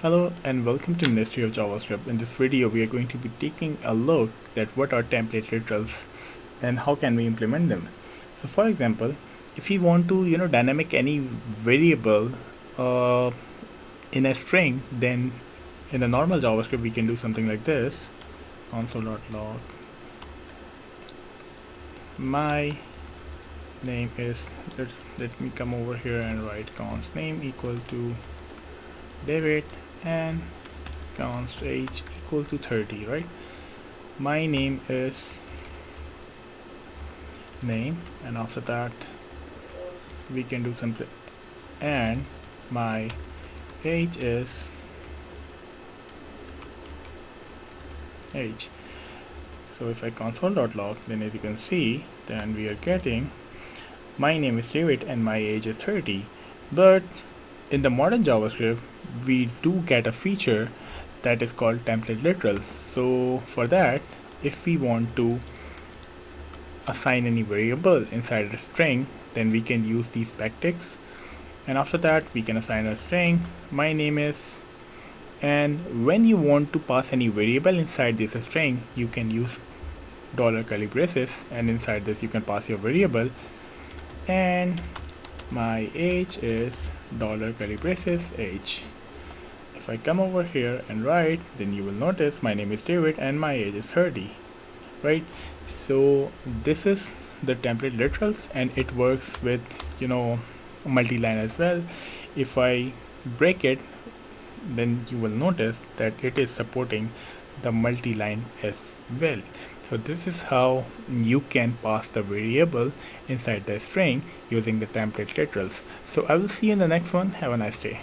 Hello and welcome to Ministry of JavaScript. In this video we are going to be taking a look at what are template literals and how can we implement them. So for example, if we want to dynamic any variable in a string, then in a normal JavaScript we can do something like this: console.log my name is, let me come over here and write const name equal to David and const age equal to 30, right? My name is name, and after that we can do something, and my age is age. So if I console.log, then as you can see, then we are getting my name is David and my age is 30. But in the modern JavaScript we do get a feature that is called template literals. So for that, if we want to assign any variable inside a string, then we can use these backticks, and after that we can assign a string my name is, and when you want to pass any variable inside this string, you can use $curly braces, and inside this you can pass your variable, and my age is $curly braces age. If I come over here and write, then you will notice my name is David and my age is 30, right? So this is the template literals, and it works with multi-line as well. If I break it, then you will notice that it is supporting the multi-line as well. So this is how you can pass the variable inside the string using the template literals. So I will see you in the next one. Have a nice day.